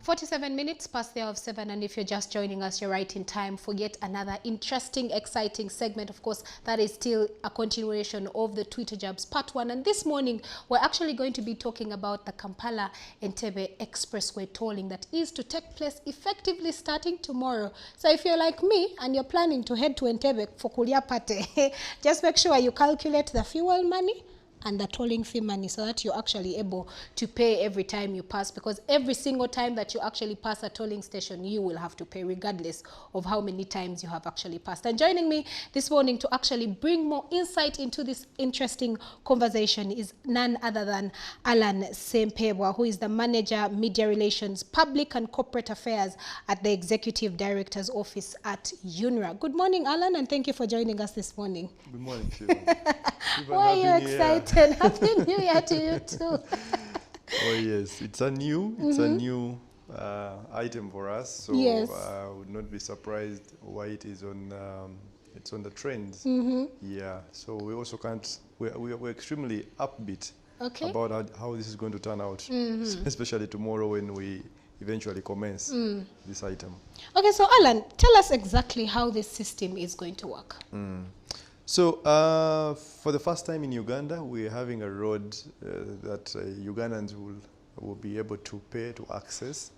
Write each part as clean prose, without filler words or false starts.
47 minutes past the hour of 7, and if you're just joining us, you're right in time for yet another interesting, exciting segment. Of course, that is still a continuation of the Twitter Jabs Part 1. And this morning, we're actually going to be talking about the Kampala Entebbe Expressway tolling that is to take place effectively starting tomorrow. So if you're like me and you're planning to head to Entebbe for Kulia Pate, just make sure you calculate the fuel money and the tolling fee money so that you're actually able to pay every time you pass, because every single time that you actually pass a tolling station, you will have to pay regardless of how many times you have actually passed. And joining me this morning to actually bring more insight into this interesting conversation is none other than Alan Sempebwa, who is the Manager, Media Relations, Public and Corporate Affairs at the Executive Director's Office at UNRA. Good morning, Alan, and thank you for joining us this morning. Good morning, Shiva. Why are you excited? Happy New Year to you too. Oh yes, it's a new item for us. So yes. I would not be surprised why it is on. It's on the trends. Yeah. So we also can't. We're extremely upbeat about how this is going to turn out, especially tomorrow when we eventually commence this item. Okay, so Alan, tell us exactly how this system is going to work. So for the first time in Uganda, we're having a road that Ugandans will be able to pay to access,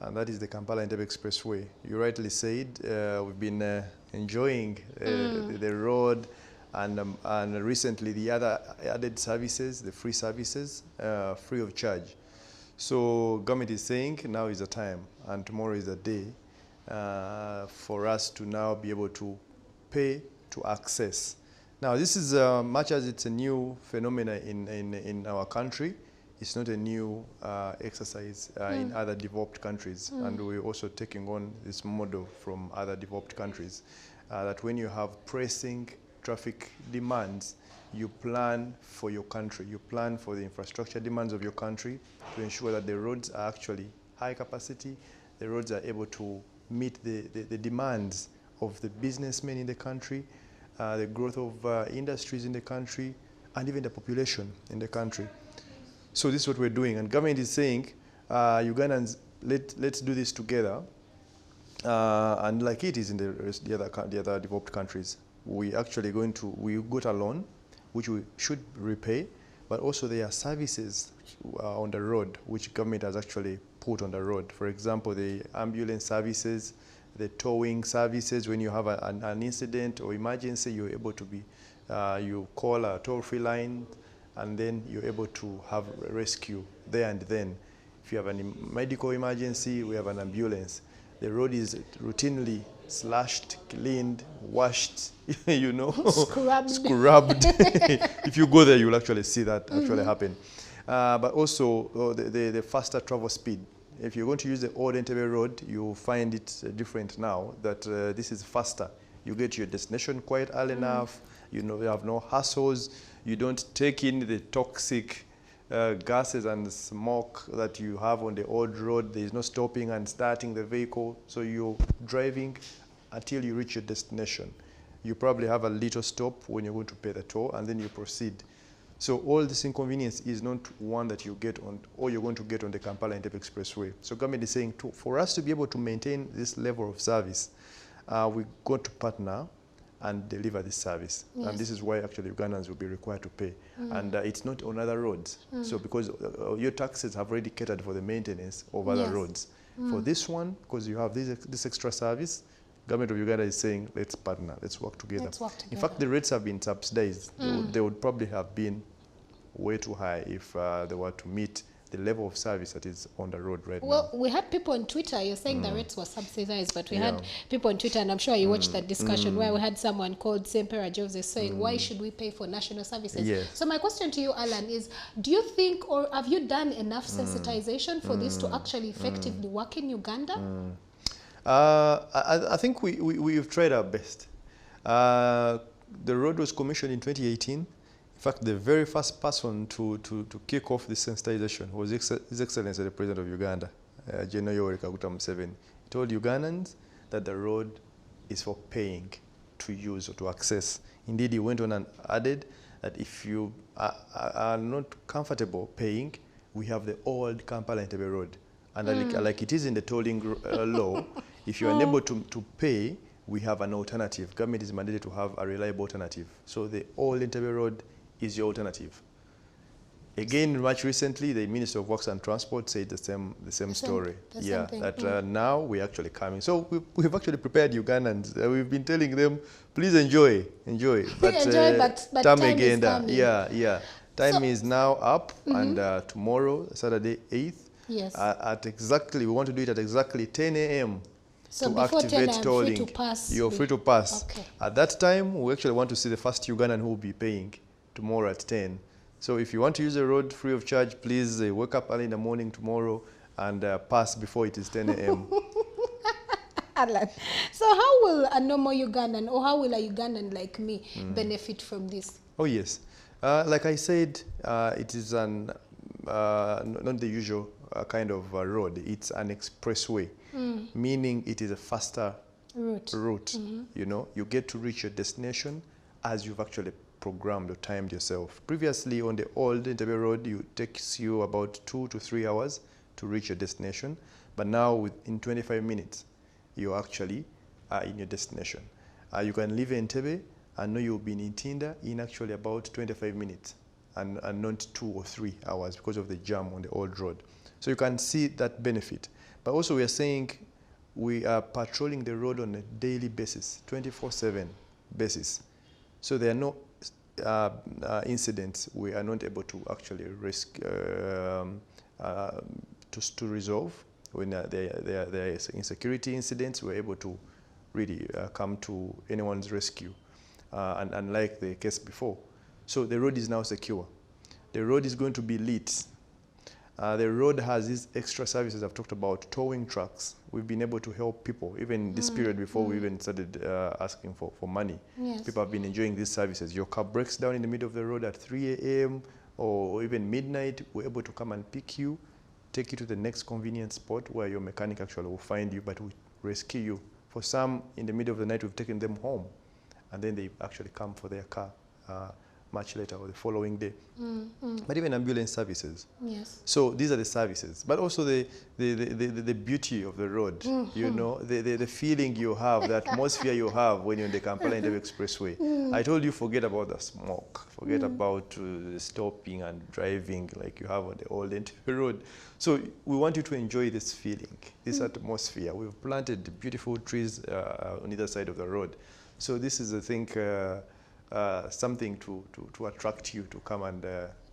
and that is the Kampala Entebbe Expressway. You rightly said we've been enjoying the road and recently the other added services, the free services, free of charge. So government is saying now is the time, and tomorrow is the day for us to now be able to pay to access. Now this is much as it's a new phenomenon in our country, it's not a new exercise in other developed countries, and we're also taking on this model from other developed countries, that when you have pressing traffic demands, you plan for your country, you plan for the infrastructure demands of your country to ensure that the roads are actually high capacity, the roads are able to meet the demands of the businessmen in the country, the growth of industries in the country, and even the population in the country. So this is what we're doing, and government is saying, Ugandans, let's do this together, and like it is in the other developed countries. We actually we got a loan, which we should repay, but also there are services on the road which government has actually put on the road. For example, the ambulance services, the towing services. When you have an incident or emergency, you're able to be, you call a toll-free line, and then you're able to have rescue there and then. If you have a medical emergency, we have an ambulance. The road is routinely slashed, cleaned, washed, you know, scrubbed. If you go there, you'll actually see that actually happen. But also the faster travel speed. If you're going to use the old Entebbe road, you'll find it different now, that this is faster. You get to your destination quite early enough, you have no hassles, you don't take in the toxic gases and smoke that you have on the old road. There is no stopping and starting the vehicle, so you're driving until you reach your destination. You probably have a little stop when you're going to pay the toll, and then you proceed. So all this inconvenience is not one that you get on, or you're going to get on the Kampala Entebbe Expressway. So government is saying, for us to be able to maintain this level of service, we've got to partner and deliver this service. Yes. And this is why actually Ugandans will be required to pay. And it's not on other roads. So because your taxes have already catered for the maintenance of other roads. For this one, because you have this extra service, Government of Uganda is saying, let's partner, let's work together. In fact, the rates have been subsidized. They would probably have been way too high if they were to meet the level of service that is on the road right now. Well, we had people on Twitter, you're saying the rates were subsidized, but we had people on Twitter, and I'm sure you watched that discussion, where we had someone called Sempera Joseph saying, why should we pay for national services? Yes. So my question to you, Alan, is do you think, or have you done enough sensitization for this to actually effectively work in Uganda? I think we've tried our best. The road was commissioned in 2018. In fact, the very first person to kick off this sensitization was His Excellency the President of Uganda, General Yoweri Kaguta Museveni. He told Ugandans that the road is for paying to use or to access. Indeed, he went on and added that if you are not comfortable paying, we have the old Kampala Entebbe road. And like it is in the tolling law, if you're unable to pay, we have an alternative. Government is mandated to have a reliable alternative. So the old Entebbe Road is your alternative. Again, much recently, the Minister of Works and Transport said the same story. Yeah, that now we're actually coming. So we've actually prepared Ugandans. We've been telling them, please enjoy. But time again, is coming. Yeah. Time is now up, and tomorrow, Saturday 8th, yes, we want to do it at exactly 10 a.m. So to activate tolling. Free to pass. You're free to pass. Okay. At that time, we actually want to see the first Ugandan who will be paying tomorrow at 10. So if you want to use the road free of charge, please wake up early in the morning tomorrow and pass before it is 10 a.m. So how will a normal Ugandan, or how will a Ugandan like me benefit from this? Oh, yes. Like I said, it is not the usual kind of road. It's an expressway, meaning it is a faster route. You know, you get to reach your destination as you've actually programmed or timed yourself. Previously, on the old Entebbe Road, it takes you about 2 to 3 hours to reach your destination. But now, in 25 minutes, you're actually in your destination. You can leave Entebbe and know you'll be in Ntinda in actually about 25 minutes and not 2 or 3 hours because of the jam on the old road. So you can see that benefit. But also, we are saying we are patrolling the road on a daily basis, 24/7 basis. So there are no incidents we are not able to actually to resolve. When there are insecurity incidents, we're able to really come to anyone's rescue, and unlike the case before. So the road is now secure. The road is going to be lit. The road has these extra services I've talked about, towing trucks. We've been able to help people, even in this period before we even started asking for money. Yes. People have been enjoying these services. Your car breaks down in the middle of the road at 3 a.m. or even midnight, we're able to come and pick you, take you to the next convenient spot where your mechanic actually will find you, but we rescue you. For some, in the middle of the night, we've taken them home, and then they actually come for their car much later or the following day. But even ambulance services. Yes. So these are the services, but also the beauty of the road. You know, the feeling you have, the atmosphere you have when you're in the Kampala Entebbe Expressway. I told you, forget about the smoke, forget about stopping and driving like you have on the old Entebbe road. So we want you to enjoy this feeling, this atmosphere. We've planted beautiful trees on either side of the road. So this is, I think, something to attract you to come and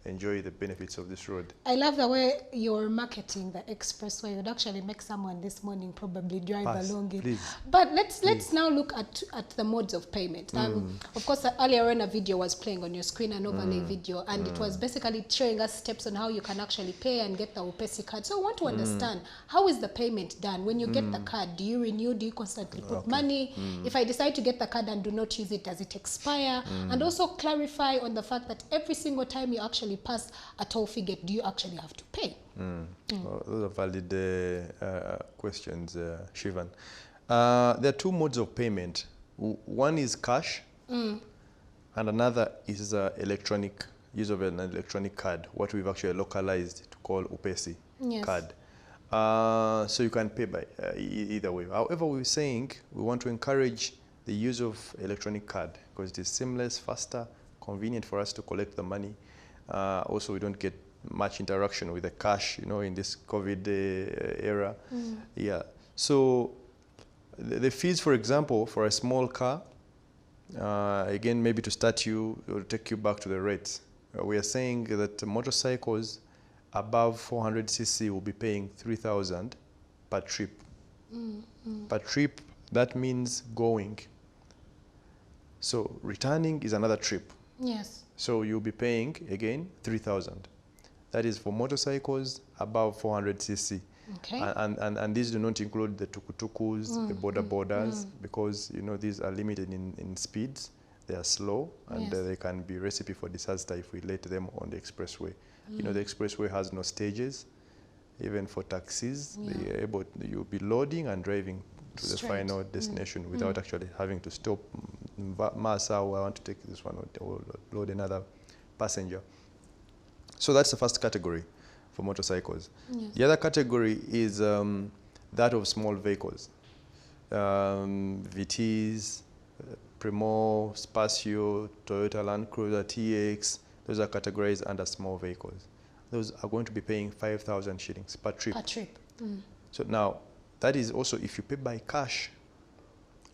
enjoy the benefits of this road. I love the way you're marketing the expressway. It would actually make someone this morning probably drive along it. Please. But let's now look at the modes of payment. Of course, earlier on a video was playing on your screen, an overlay video, and it was basically showing us steps on how you can actually pay and get the Upesi card. So I want to understand, how is the payment done? When you get the card, do you renew? Do you constantly put money? If I decide to get the card and do not use it, does it expire? And also clarify on the fact that every single time you actually pass a toll figure, do you actually have to pay? Well, those are valid questions, Shivan. There are two modes of payment. One is cash, and another is electronic, use of an electronic card, what we've actually localized to call Upesi card. So you can pay by either way. However, we're saying we want to encourage the use of electronic card because it is seamless, faster, convenient for us to collect the money. Also, we don't get much interaction with the cash, you know, in this COVID era. Yeah. So the fees, for example, for a small car, again, maybe to start you or take you back to the rates, we are saying that motorcycles above 400 cc will be paying 3,000 per trip. Per trip, that means going. So returning is another trip. Yes. So you'll be paying, again, 3,000. That is for motorcycles above 400 cc. Okay. And these do not include the tukutukus, the borders, because, you know, these are limited in speeds. They are slow, and they can be recipe for disaster if we let them on the expressway. You know, the expressway has no stages. Even for taxis, they are able, you'll be loading and driving to the final destination without actually having to stop. Massa, I want to take this one or load another passenger. So that's the first category. for motorcycles. Yes. The other category is that of small vehicles. VTs, Primo, Spacio, Toyota Land Cruiser, TX, those are categorized under small vehicles. Those are going to be paying 5,000 shillings per trip. Per trip. Mm. So now, that is also, if you pay by cash,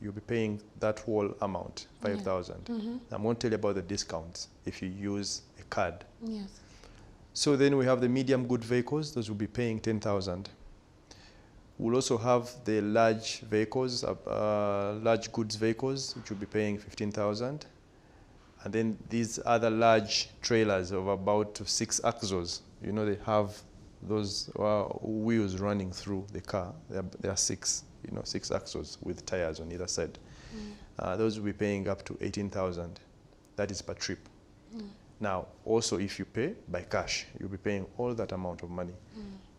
you'll be paying that whole amount, 5,000. Yeah. Mm-hmm. I'm going to tell you about the discounts if you use a card. Yes. So then we have the medium good vehicles, those will be paying 10,000. We'll also have the large vehicles, large goods vehicles, which will be paying 15,000. And then these other large trailers of about 6 axles, you know, they have those wheels running through the car. There are 6, you know, 6 axles with tires on either side. Those will be paying up to 18,000. That is per trip. Now, also if you pay by cash, you'll be paying all that amount of money.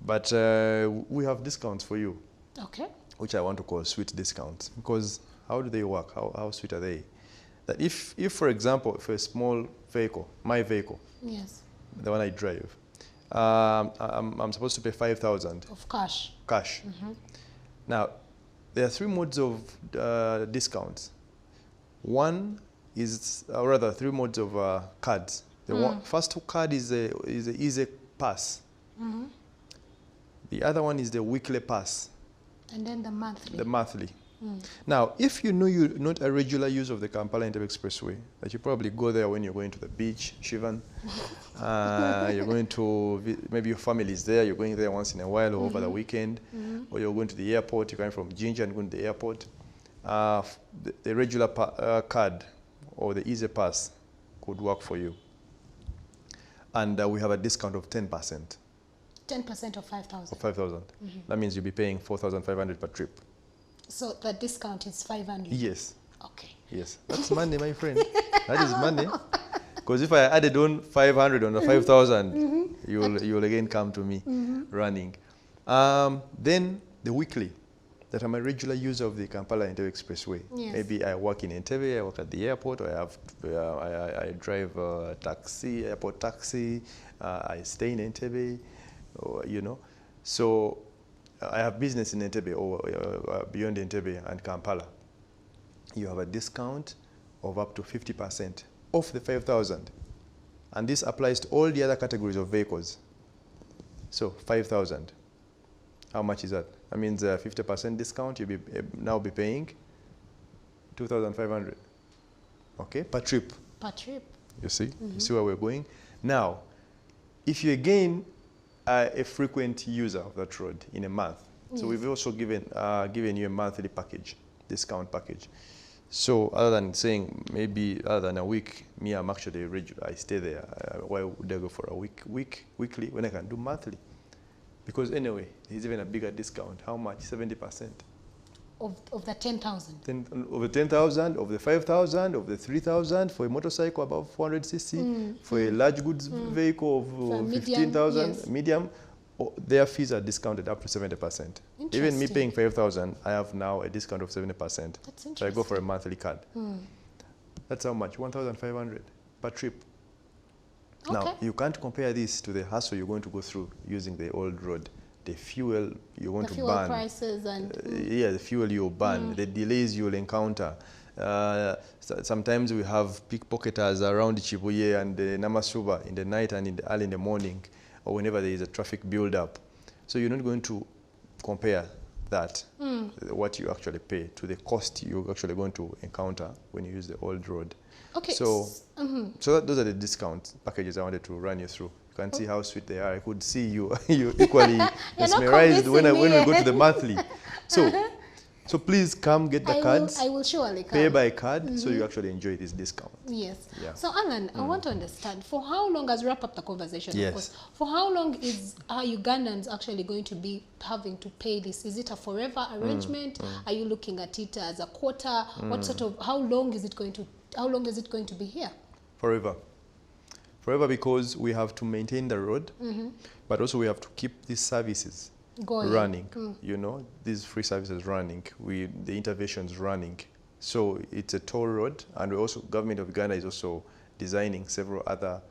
But we have discounts for you. Okay. Which I want to call sweet discounts. Because how do they work? How sweet are they? That if for example, if a small vehicle, my vehicle, yes, the one I drive, I'm supposed to pay 5,000. Of cash. Cash. Now, there are 3 modes of discounts. One is, or rather, 3 modes of cards. The first card is a easy pass. The other one is the weekly pass. And then the monthly. The monthly. Now, if you know you're not a regular user of the Kampala Entebbe Expressway, that you probably go there when you're going to the beach, Shivan, you're going to, maybe your family is there, you're going there once in a while or over the weekend, or you're going to the airport, you're coming from Jinja and going to the airport, the regular card or the easy pass could work for you. And we have a discount of 10%. 10% of 5,000. Of 5,000. That means you'll be paying 4,500 per trip. So the discount is 500? Yes. Okay. Yes. That's money, my friend. That is money. Because if I added on 500 on the 5,000, you'll again come to me running. Then the weekly, that I'm a regular user of the Kampala Entebbe Expressway. Yes. Maybe I work in Entebbe, I work at the airport, or I drive a taxi, airport taxi, I stay in Entebbe, or, you know. So I have business in Entebbe or beyond Entebbe and Kampala. You have a discount of up to 50% off the 5,000. And this applies to all the other categories of vehicles. So 5,000. How much is that? That means a 50% discount, you'll now be paying 2,500. Okay, per trip. Per trip. You see? You see where we're going? Now, if you again are a frequent user of that road in a month, so we've also given you a monthly package, discount package. So other than saying maybe other than a week, me, I'm actually regular. I stay there. Why would I go for a weekly when I can do monthly? Because anyway, there's even a bigger discount. How much? 70%. Of the 10,000? Of the 10,000, of the 5,000, of the 3,000 for a motorcycle above 400cc, for a large goods vehicle of 15,000, medium, their fees are discounted up to 70%. Even me paying 5,000, I have now a discount of 70%. That's interesting. So I go for a monthly card. That's how much? 1,500 per trip. Okay. Now, you can't compare this to the hassle you're going to go through using the old road. The fuel you're going to burn. The fuel prices and... yeah, the fuel you'll burn, the delays you'll encounter. Sometimes we have pickpocketers around Chibuye and Namasuba in the night and early in the morning, or whenever there is a traffic build-up. So you're not going to compare that, what you actually pay, to the cost you're actually going to encounter when you use the old road. Okay. So, those are the discount packages I wanted to run you through. You can see how sweet they are. I could see you equally mesmerized when we go to the monthly. So please come get the cards. I will surely come. Pay by card so you actually enjoy this discount. Yes. Yeah. So Alan, I want to understand, for how long, as we wrap up the conversation, of course, for how long are Ugandans actually going to be having to pay this? Is it a forever arrangement? Are you looking at it as a quarter? What sort of, how long is it going to be here? Forever. Forever, because we have to maintain the road, but also we have to keep these services running, you know, these free services running, the interventions running. So it's a toll road, and we also, government of Uganda is also designing several other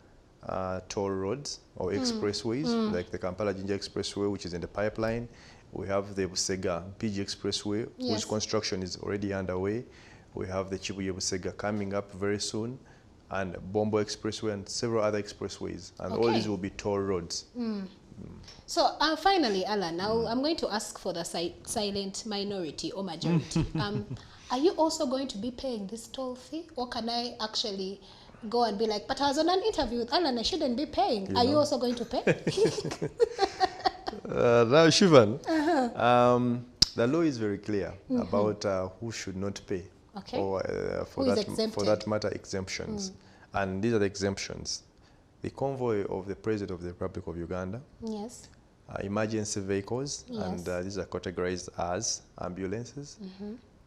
toll roads or expressways, like the Kampala Expressway, which is in the pipeline. We have the Busega PG Expressway, whose construction is already underway. We have the Chibuye Busega coming up very soon, and Bombo Expressway and several other expressways. And all these will be toll roads. So finally, Alan, now I'm going to ask for the silent minority or majority. Are you also going to be paying this toll fee, or can I actually go and be like, but I was on an interview with Alan, I shouldn't be paying? Are you also going to pay? Now, Shivan, the law is very clear about who should not pay, or for that matter, exemptions. And these are the exemptions: the convoy of the President of the Republic of Uganda, emergency vehicles, and these are categorized as ambulances,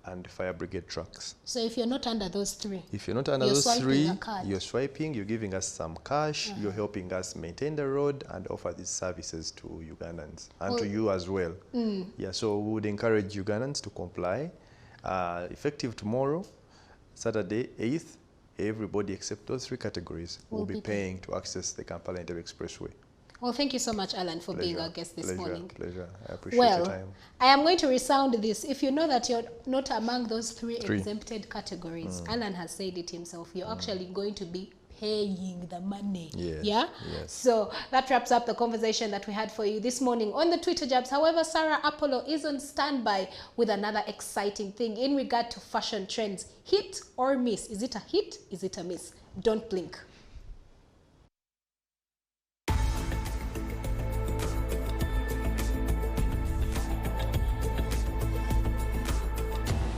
and fire brigade trucks. So if you're not under those three, you're swiping, you're giving us some cash, you're helping us maintain the road and offer these services to Ugandans and to you as well. Yeah, so we would encourage Ugandans to comply. Effective tomorrow, Saturday 8th, everybody except those three categories will be paying to access the Kampala Entebbe Expressway. Well, thank you so much, Alan, for being our guest this morning. Pleasure. I appreciate your time. I am going to resound this. If you know that you're not among those three exempted categories, Alan has said it himself, you're actually going to be paying the money. Yes. So that wraps up the conversation that we had for you this morning on the Twitter Jabs. However, Sarah Apollo is on standby with another exciting thing in regard to fashion trends. Hit or miss? Is it a hit? Is it a miss? Don't blink.